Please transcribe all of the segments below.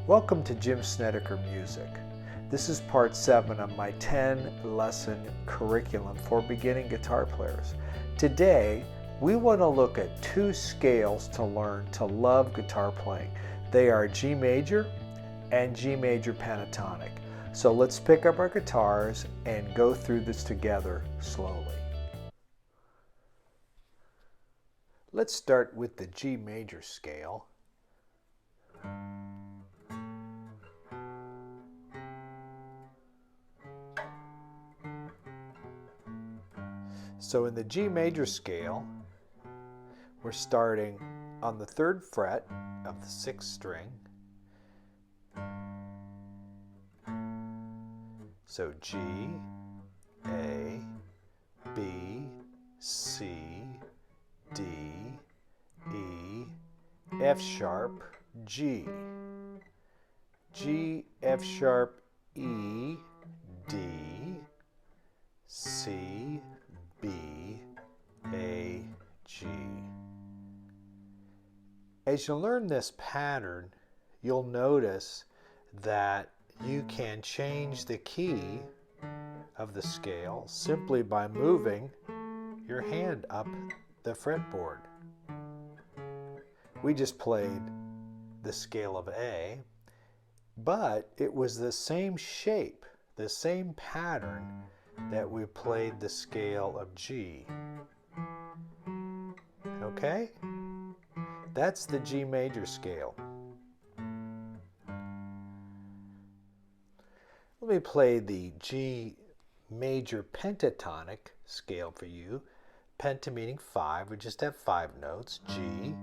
Welcome to Jim Snedeker Music. This is part 7 of my 10-lesson curriculum for beginning guitar players. Today, we want to look at 2 scales to learn to love guitar playing. They are G major and G major pentatonic. So let's pick up our guitars and go through this together slowly. Let's start with the G major scale. So in the G major scale, we're starting on the 3rd fret of the 6th string. So G, A, B, C, D, E, F sharp, G. G, F sharp, E, D, C, B, A, G. As you learn this pattern, you'll notice that you can change the key of the scale simply by moving your hand up the fretboard. We just played the scale of A, but it was the same shape, the same pattern that we played the scale of G. Okay? That's the G major scale. Let me play the G major pentatonic scale for you. Penta meaning 5. We just have 5 notes. G,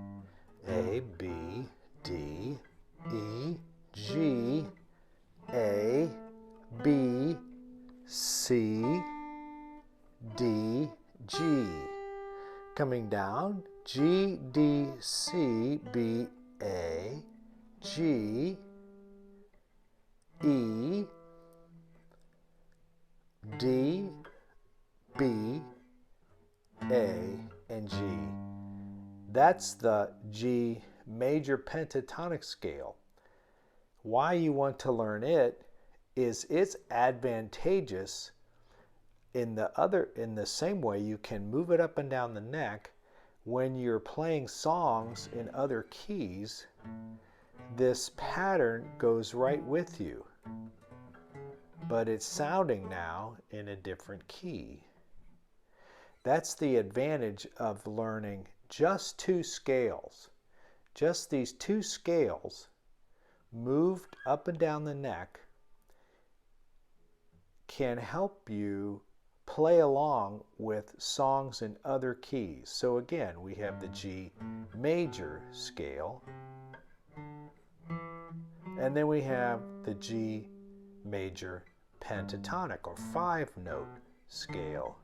A, B, D, E, G, A, B, C, D, G. Coming down, G, D, C, B, A, G, E, D, B, A, and G. That's the G major pentatonic scale. Why you want to learn it is it's advantageous in the same way you can move it up and down the neck when you're playing songs in other keys. This pattern goes right with you, but it's sounding now in a different key. That's the advantage of learning just 2 scales. Just these 2 scales moved up and down the neck can help you play along with songs in other keys. So again, we have the G major scale, and then we have the G major pentatonic or 5-note scale.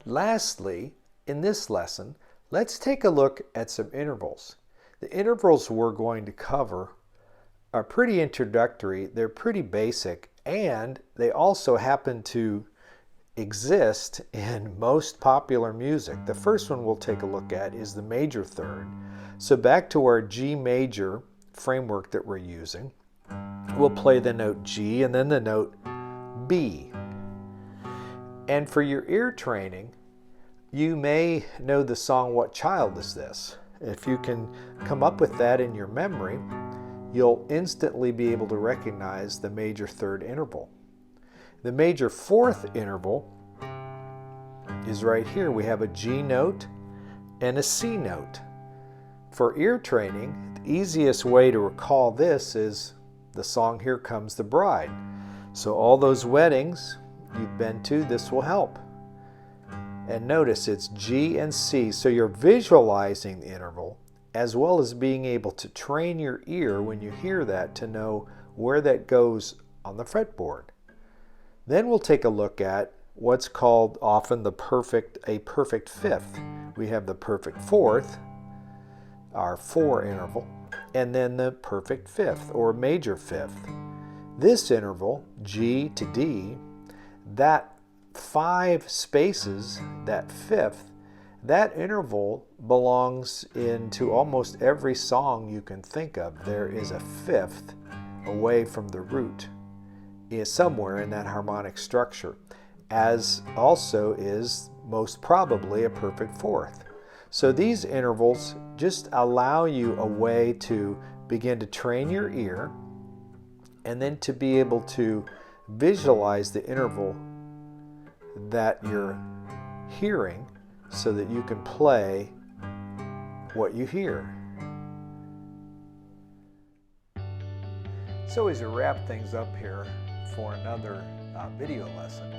Lastly, in this lesson, let's take a look at some intervals. The intervals we're going to cover are pretty introductory, they're pretty basic, and they also happen to exist in most popular music. The first one we'll take a look at is the major third. So back to our G major framework that we're using, we'll play the note G and then the note B. And for your ear training, you may know the song What Child Is This? If you can come up with that in your memory, you'll instantly be able to recognize the major third interval. The major 4th interval is right here. We have a G note and a C note. For ear training, the easiest way to recall this is the song Here Comes the Bride. So all those weddings you've been to, this will help. And notice it's G and C, so you're visualizing the interval as well as being able to train your ear when you hear that to know where that goes on the fretboard. Then we'll take a look at what's called often a perfect fifth. We have the perfect fourth, our 4 interval, and then the perfect fifth or major fifth. This interval, G to D, that 5 spaces, that fifth, that interval belongs into almost every song you can think of. There is a fifth away from the root is somewhere in that harmonic structure, as also is most probably a perfect fourth. So these intervals just allow you a way to begin to train your ear and then to be able to visualize the interval that you're hearing so that you can play what you hear. So as we wrap things up here for another video lesson,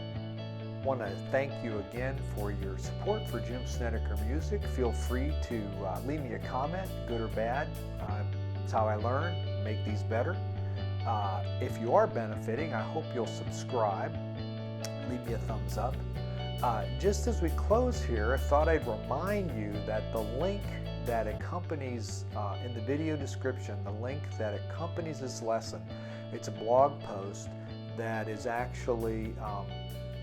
I want to thank you again for your support for Jim Snedeker Music. Feel free to leave me a comment, good or bad. It's how I learn, make these better. If you are benefiting, I hope you'll subscribe, leave me a thumbs up. Just as we close here, I thought I'd remind you that the link that accompanies, in the video description, the link that accompanies this lesson, it's a blog post that is actually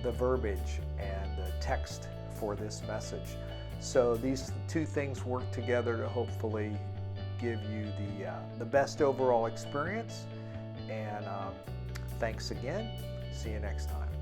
the verbiage and the text for this message. So these two things work together to hopefully give you the best overall experience. And thanks again. See you next time.